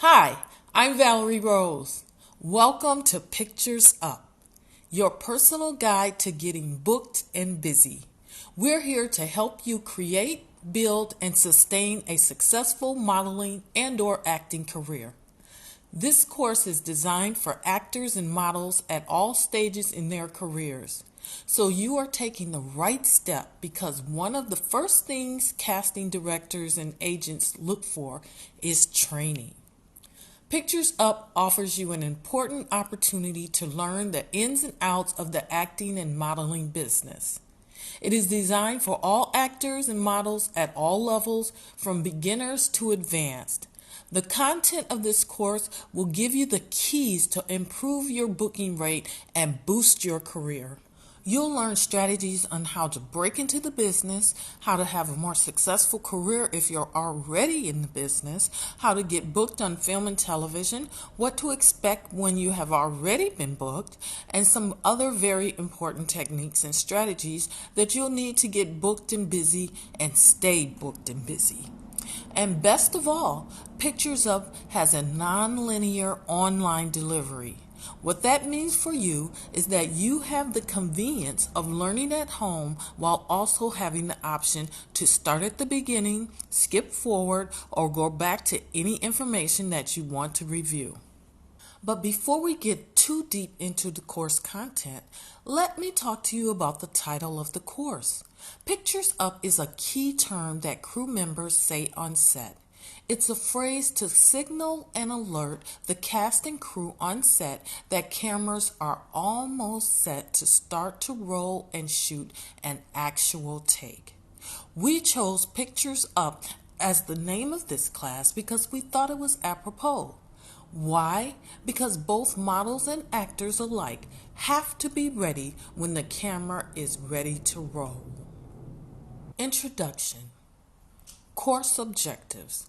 Hi, I'm Valerie Rose. Welcome to Pictures Up, your personal guide to getting booked and busy. We're here to help you create, build, and sustain a successful modeling and/or acting career. This course is designed for actors and models at all stages in their careers. So you are taking the right step because one of the first things casting directors and agents look for is training. Pictures Up offers you an important opportunity to learn the ins and outs of the acting and modeling business. It is designed for all actors and models at all levels, from beginners to advanced. The content of this course will give you the keys to improve your booking rate and boost your career. You'll learn strategies on how to break into the business, how to have a more successful career if you're already in the business, how to get booked on film and television, what to expect when you have already been booked, and some other very important techniques and strategies that you'll need to get booked and busy and stay booked and busy. And best of all, Pictures Up has a non-linear online delivery. What that means for you is that you have the convenience of learning at home while also having the option to start at the beginning, skip forward, or go back to any information that you want to review. But before we get too deep into the course content, let me talk to you about the title of the course. Pictures Up is a key term that crew members say on set. It's a phrase to signal and alert the cast and crew on set that cameras are almost set to start to roll and shoot an actual take. We chose Pictures Up as the name of this class because we thought it was apropos. Why? Because both models and actors alike have to be ready when the camera is ready to roll. Introduction. Course objectives.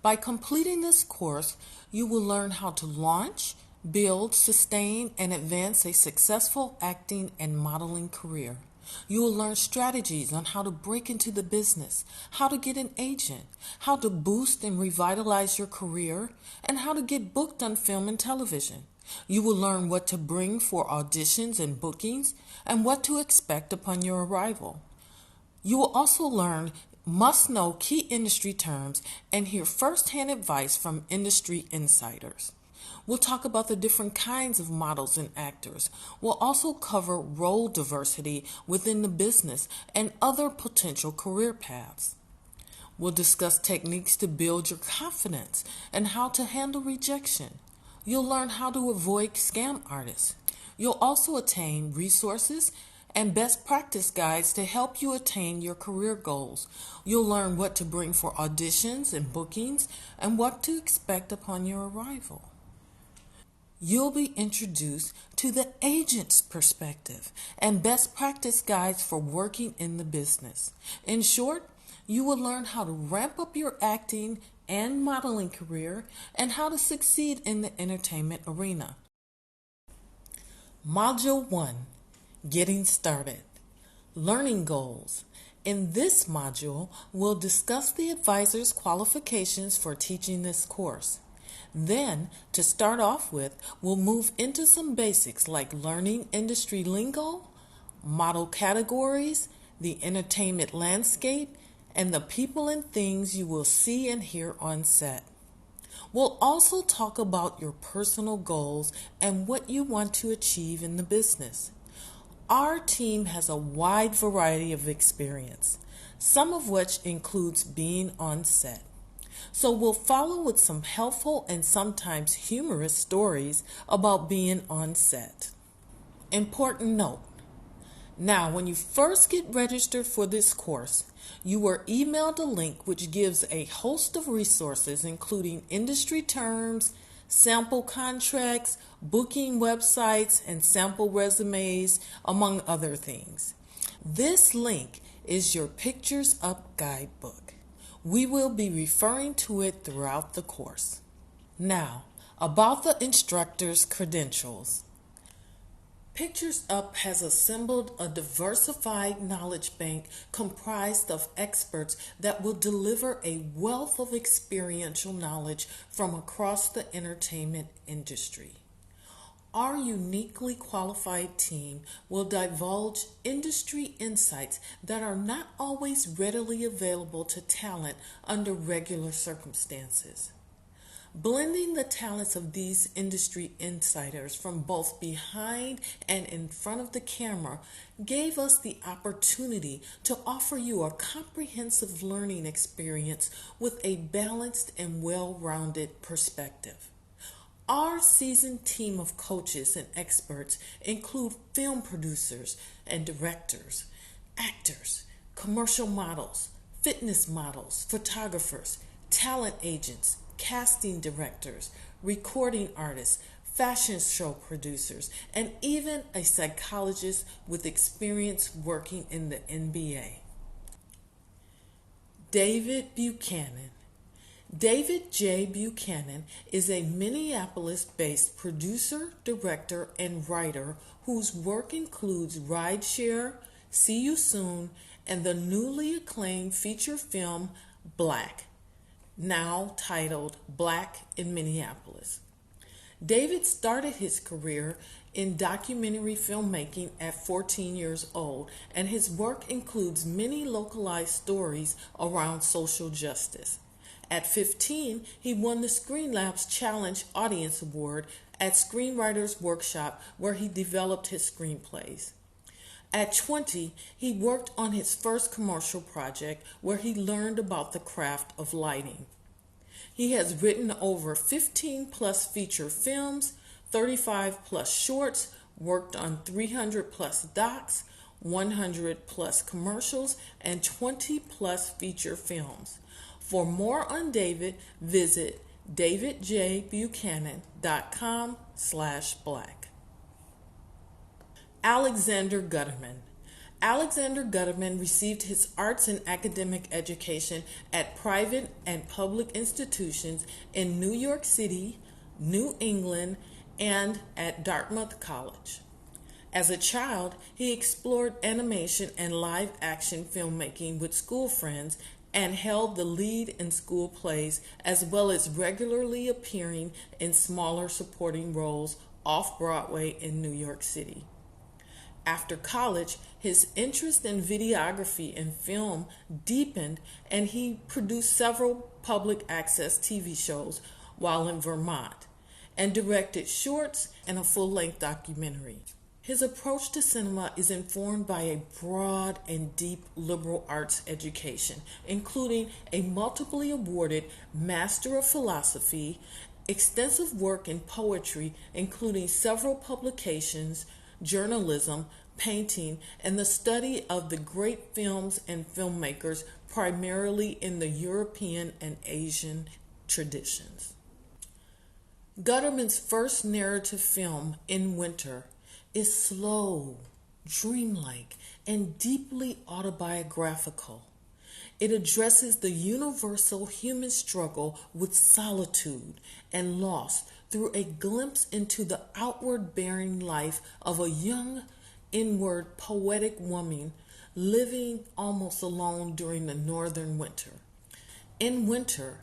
By completing this course, you will learn how to launch, build, sustain, and advance a successful acting and modeling career. You will learn strategies on how to break into the business, how to get an agent, how to boost and revitalize your career, and how to get booked on film and television. You will learn what to bring for auditions and bookings and what to expect upon your arrival. You will also learn must-know key industry terms and hear first-hand advice from industry insiders. We'll talk about the different kinds of models and actors. We'll also cover role diversity within the business and other potential career paths. We'll discuss techniques to build your confidence and how to handle rejection. You'll learn how to avoid scam artists. You'll also attain resources and best practice guides to help you attain your career goals. You'll learn what to bring for auditions and bookings and what to expect upon your arrival. You'll be introduced to the agent's perspective and best practice guides for working in the business. In short, you will learn how to ramp up your acting and modeling career and how to succeed in the entertainment arena. Module 1. Getting started. Learning goals. In this module, we'll discuss the advisor's qualifications for teaching this course. Then, to start off with, we'll move into some basics like learning industry lingo, model categories, the entertainment landscape, and the people and things you will see and hear on set. We'll also talk about your personal goals and what you want to achieve in the business. Our team has a wide variety of experience, some of which includes being on set. So we'll follow with some helpful and sometimes humorous stories about being on set. Important note. Now, when you first get registered for this course, you were emailed a link which gives a host of resources including industry terms, sample contracts, booking websites, and sample resumes, among other things. This link is your Pictures Up guidebook. We will be referring to it throughout the course. Now, about the instructor's credentials. Pictures Up has assembled a diversified knowledge bank comprised of experts that will deliver a wealth of experiential knowledge from across the entertainment industry. Our uniquely qualified team will divulge industry insights that are not always readily available to talent under regular circumstances. Blending the talents of these industry insiders from both behind and in front of the camera gave us the opportunity to offer you a comprehensive learning experience with a balanced and well-rounded perspective. Our seasoned team of coaches and experts include film producers and directors, actors, commercial models, fitness models, photographers, talent agents, casting directors, recording artists, fashion show producers, and even a psychologist with experience working in the NBA. David Buchanan. David J. Buchanan is a Minneapolis-based producer, director, and writer whose work includes Rideshare, See You Soon, and the newly acclaimed feature film Black, now titled Black in Minneapolis. David started his career in documentary filmmaking at 14 years old, and his work includes many localized stories around social justice. At 15, he won the Screen Labs Challenge Audience Award at Screenwriters Workshop, where he developed his screenplays. At 20, he worked on his first commercial project where he learned about the craft of lighting. He has written over 15 plus feature films, 35 plus shorts, worked on 300 plus docs, 100 plus commercials, and 20 plus feature films. For more on David, visit davidjbuchanan.com/black. Alexander Gutterman. Alexander Gutterman received his arts and academic education at private and public institutions in New York City, New England, and at Dartmouth College. As a child, he explored animation and live action filmmaking with school friends and held the lead in school plays, as well as regularly appearing in smaller supporting roles off Broadway in New York City. After college, his interest in videography and film deepened, and he produced several public access TV shows while in Vermont and directed shorts and a full-length documentary. His approach to cinema is informed by a broad and deep liberal arts education, including a multiply awarded Master of Philosophy, extensive work in poetry, including several publications, journalism, painting, and the study of the great films and filmmakers, primarily in the European and Asian traditions. Gutterman's first narrative film, In Winter, is slow, dreamlike, and deeply autobiographical. It addresses the universal human struggle with solitude and loss through a glimpse into the outward-bearing life of a young, inward, poetic woman living almost alone during the northern winter. In Winter,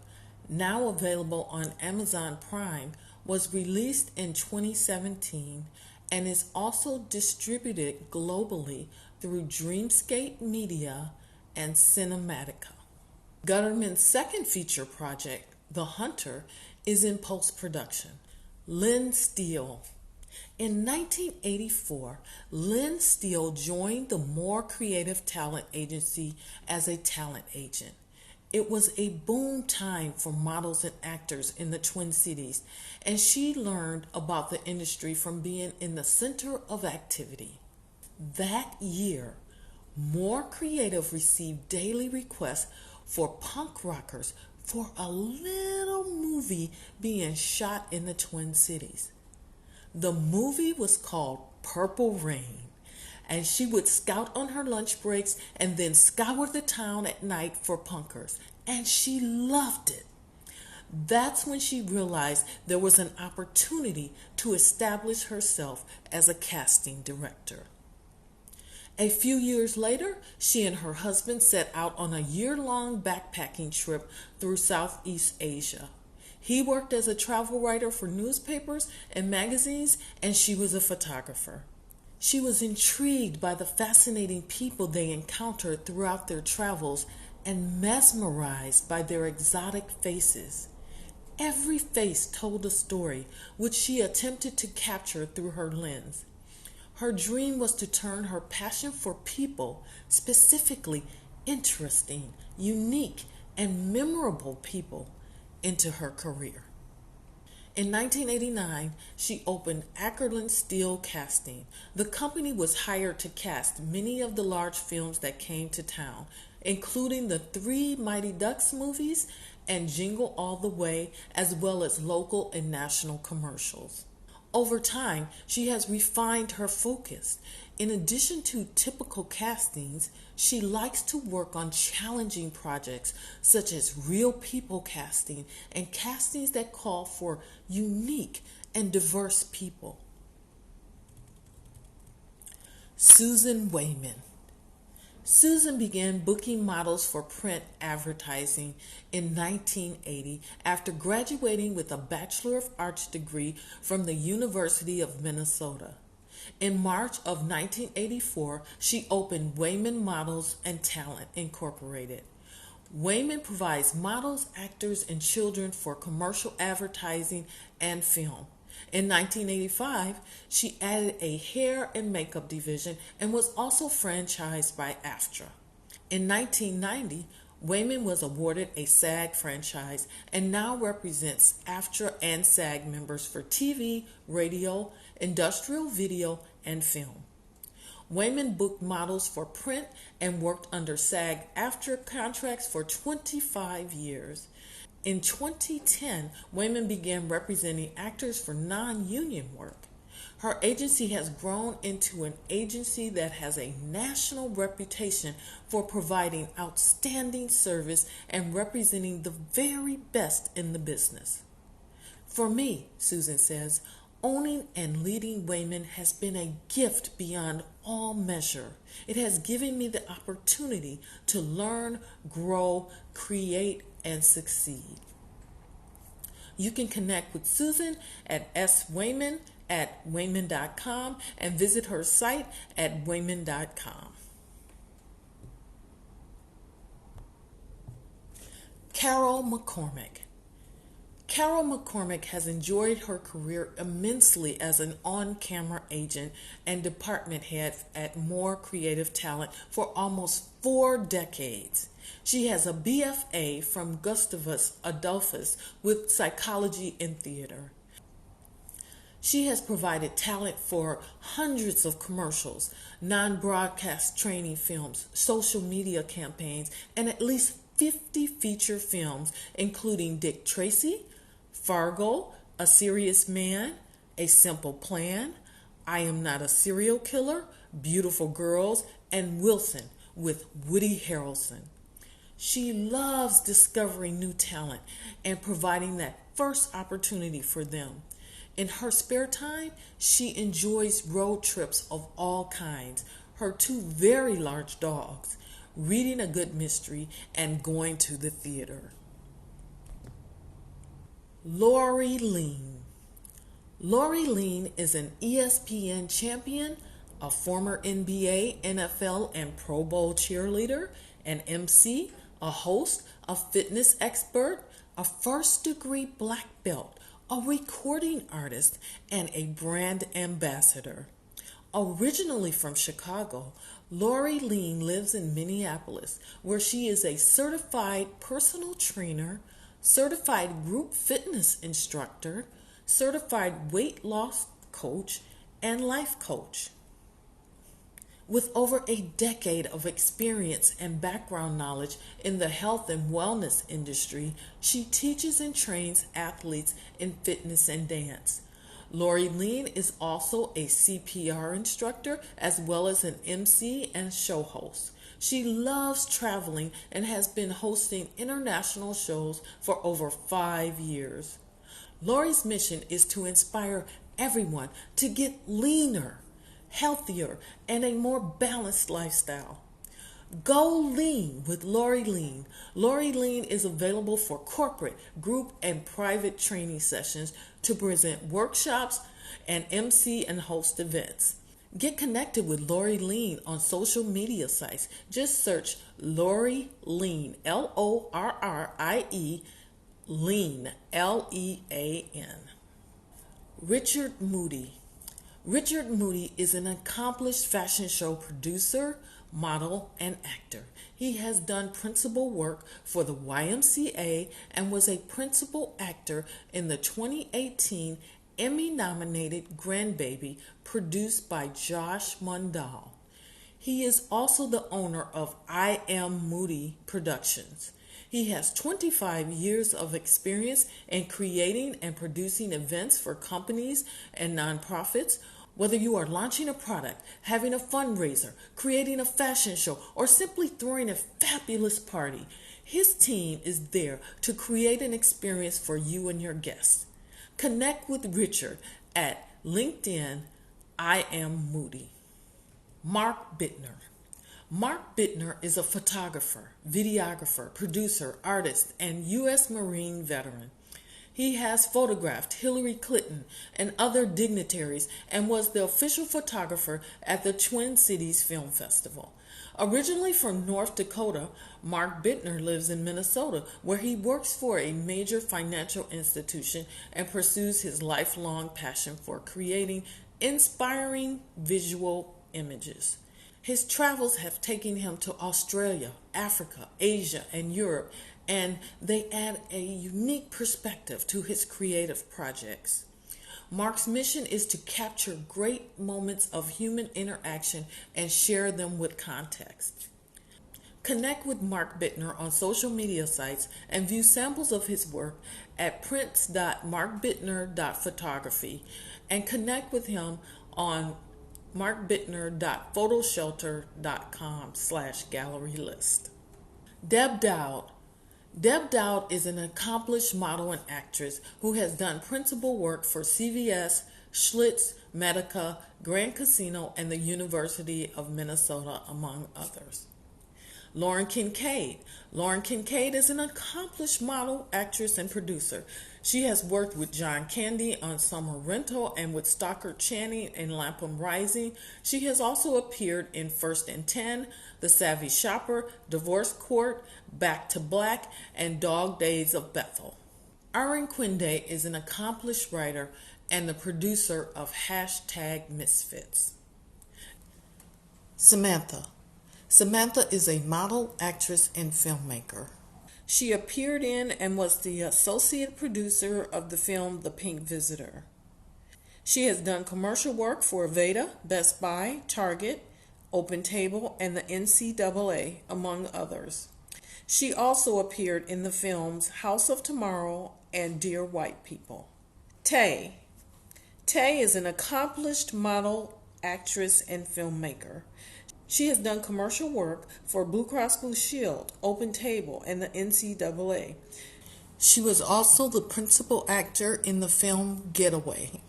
now available on Amazon Prime, was released in 2017 and is also distributed globally through Dreamscape Media and Cinematica. Gutterman's second feature project, The Hunter, is in post-production. Lynn Steele. In 1984, Lynn Steele joined the More Creative Talent Agency as a talent agent. It was a boom time for models and actors in the Twin Cities, and she learned about the industry from being in the center of activity. That year, More Creative received daily requests for punk rockers for a little movie being shot in the Twin Cities. The movie was called Purple Rain, and she would scout on her lunch breaks and then scour the town at night for punkers, and she loved it. That's when she realized there was an opportunity to establish herself as a casting director. A few years later, she and her husband set out on a year-long backpacking trip through Southeast Asia. He worked as a travel writer for newspapers and magazines, and she was a photographer. She was intrigued by the fascinating people they encountered throughout their travels and mesmerized by their exotic faces. Every face told a story which she attempted to capture through her lens. Her dream was to turn her passion for people, specifically interesting, unique, and memorable people, into her career. In 1989, she opened Ackerland Steel Casting. The company was hired to cast many of the large films that came to town, including the 3 Mighty Ducks movies and Jingle All the Way, as well as local and national commercials. Over time, she has refined her focus. In addition to typical castings, she likes to work on challenging projects such as real people casting and castings that call for unique and diverse people. Susan Wayman. Susan began booking models for print advertising in 1980 after graduating with a Bachelor of Arts degree from the University of Minnesota. In March of 1984, she opened Wayman Models and Talent Incorporated. Wayman provides models, actors, and children for commercial advertising and film. In 1985, she added a hair and makeup division and was also franchised by AFTRA. In 1990, Wayman was awarded a SAG franchise and now represents AFTRA and SAG members for TV, radio, industrial video, and film. Wayman booked models for print and worked under SAG-AFTRA contracts for 25 years. In 2010, Wayman began representing actors for non-union work. Her agency has grown into an agency that has a national reputation for providing outstanding service and representing the very best in the business. For me, Susan says, owning and leading Wayman has been a gift beyond all measure. It has given me the opportunity to learn, grow, create, and succeed. You can connect with Susan at swayman@wayman.com and visit her site at wayman.com. Carol McCormick. Carol McCormick has enjoyed her career immensely as an on-camera agent and department head at More Creative Talent for almost 4 decades. She has a BFA from Gustavus Adolphus with psychology and theater. She has provided talent for hundreds of commercials, non-broadcast training films, social media campaigns, and at least 50 feature films, including Dick Tracy, Fargo, A Serious Man, A Simple Plan, I Am Not a Serial Killer, Beautiful Girls, and Wilson with Woody Harrelson. She loves discovering new talent and providing that first opportunity for them. In her spare time, she enjoys road trips of all kinds, her 2 very large dogs, reading a good mystery, and going to the theater. Lori Lean. Lori Lean is an ESPN champion, a former NBA, NFL, and Pro Bowl cheerleader, an MC, a host, a fitness expert, a first-degree black belt, a recording artist, and a brand ambassador. Originally from Chicago, Lori Lean lives in Minneapolis, where she is a certified personal trainer, certified group fitness instructor, certified weight loss coach, and life coach. With over a decade of experience and background knowledge in the health and wellness industry, she teaches and trains athletes in fitness and dance. Lori Lean is also a CPR instructor as well as an MC and show host. She loves traveling and has been hosting international shows for over 5 years. Lori's mission is to inspire everyone to get leaner, healthier, and a more balanced lifestyle. Go Lean with Lori Lean. Lori Lean is available for corporate, group, and private training sessions to present workshops and MC and host events. Get connected with Lori Lean on social media sites. Just search Lori Lean, Lorrie, Lean, Lean. Richard Moody. Richard Moody is an accomplished fashion show producer, model, and actor. He has done principal work for the YMCA and was a principal actor in the 2018 Emmy-nominated Grandbaby produced by Josh Mundell. He is also the owner of I Am Moody Productions. He has 25 years of experience in creating and producing events for companies and nonprofits. Whether you are launching a product, having a fundraiser, creating a fashion show, or simply throwing a fabulous party, his team is there to create an experience for you and your guests. Connect with Richard at LinkedIn, I Am Moody. Mark Bittner. Mark Bittner is a photographer, videographer, producer, artist, and U.S. Marine veteran. He has photographed Hillary Clinton and other dignitaries and was the official photographer at the Twin Cities Film Festival. Originally from North Dakota, Mark Bittner lives in Minnesota, where he works for a major financial institution and pursues his lifelong passion for creating inspiring visual images. His travels have taken him to Australia, Africa, Asia, and Europe, and they add a unique perspective to his creative projects. Mark's mission is to capture great moments of human interaction and share them with context. Connect with Mark Bittner on social media sites and view samples of his work at prints.markbittner.photography and connect with him on markbittner.photoshelter.com/gallery list. Deb Dowd. Deb Dowd is an accomplished model and actress who has done principal work for CVS, Schlitz, Medica, Grand Casino, and the University of Minnesota, among others. Lauren Kincaid. Lauren Kincaid is an accomplished model, actress, and producer. She has worked with John Candy on Summer Rental and with Stockard Channing in Lapham Rising. She has also appeared in First and 10, The Savvy Shopper, Divorce Court, Back to Black, and Dog Days of Bethel. Aaron Quinde is an accomplished writer and the producer of #Misfits. Samantha. Samantha is a model, actress, and filmmaker. She appeared in and was the associate producer of the film The Pink Visitor. She has done commercial work for Aveda, Best Buy, Target, Open Table, and the NCAA, among others. She also appeared in the films House of Tomorrow and Dear White People. Tay. Tay is an accomplished model, actress, and filmmaker. She has done commercial work for Blue Cross Blue Shield, Open Table, and the NCAA. She was also the principal actor in the film Getaway.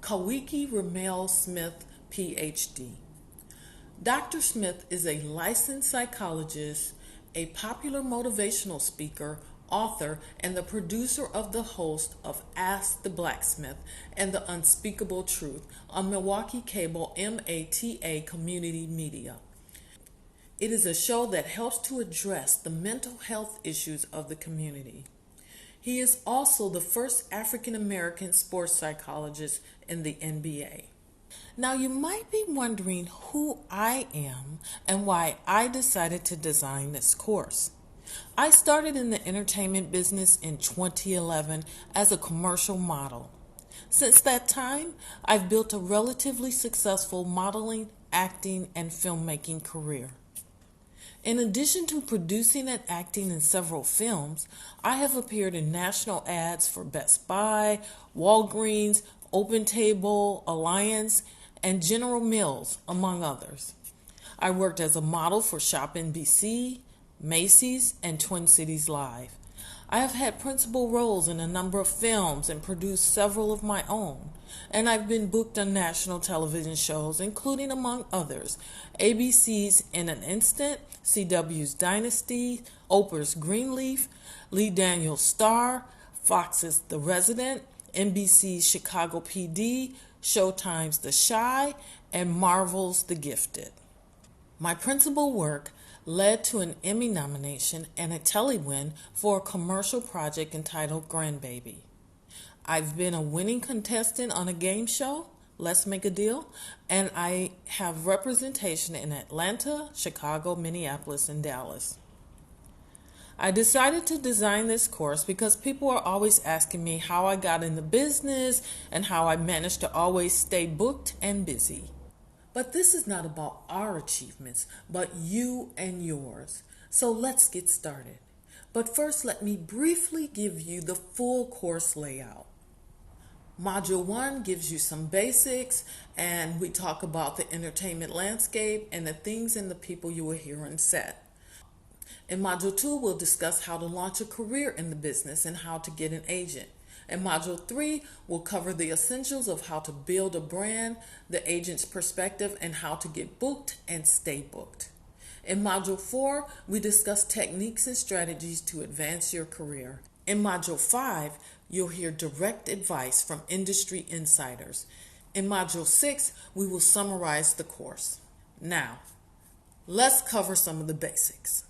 Kawiki Ramel Smith, PhD. Dr. Smith is a licensed psychologist, a popular motivational speaker, author, and the producer of the host of Ask the Blacksmith and The Unspeakable Truth on Milwaukee Cable MATA Community Media. It is a show that helps to address the mental health issues of the community. He is also the first African American sports psychologist in the NBA. Now you might be wondering who I am and why I decided to design this course. I started in the entertainment business in 2011 as a commercial model. Since that time, I've built a relatively successful modeling, acting, and filmmaking career. In addition to producing and acting in several films, I have appeared in national ads for Best Buy, Walgreens, Open Table, Alliance, and General Mills, among others. I worked as a model for Shop NBC, Macy's, and Twin Cities Live. I have had principal roles in a number of films and produced several of my own. And I've been booked on national television shows, including, among others, ABC's In an Instant, CW's Dynasty, Oprah's Greenleaf, Lee Daniels' Star, Fox's The Resident, NBC's Chicago PD, Showtime's The Shy, and Marvel's The Gifted. My principal work led to an Emmy nomination and a Telly win for a commercial project entitled Grandbaby. I've been a winning contestant on a game show, Let's Make a Deal, and I have representation in Atlanta, Chicago, Minneapolis, and Dallas. I decided to design this course because people are always asking me how I got in the business and how I managed to always stay booked and busy. But this is not about our achievements, but you and yours. So let's get started. But first, let me briefly give you the full course layout. Module 1 gives you some basics, and we talk about the entertainment landscape and the things and the people you will hear on set. In Module 2, we'll discuss how to launch a career in the business and how to get an agent. In Module 3, we'll cover the essentials of how to build a brand, the agent's perspective, and how to get booked and stay booked. In Module 4, we discuss techniques and strategies to advance your career. In Module 5, you'll hear direct advice from industry insiders. In Module 6, we will summarize the course. Now, let's cover some of the basics.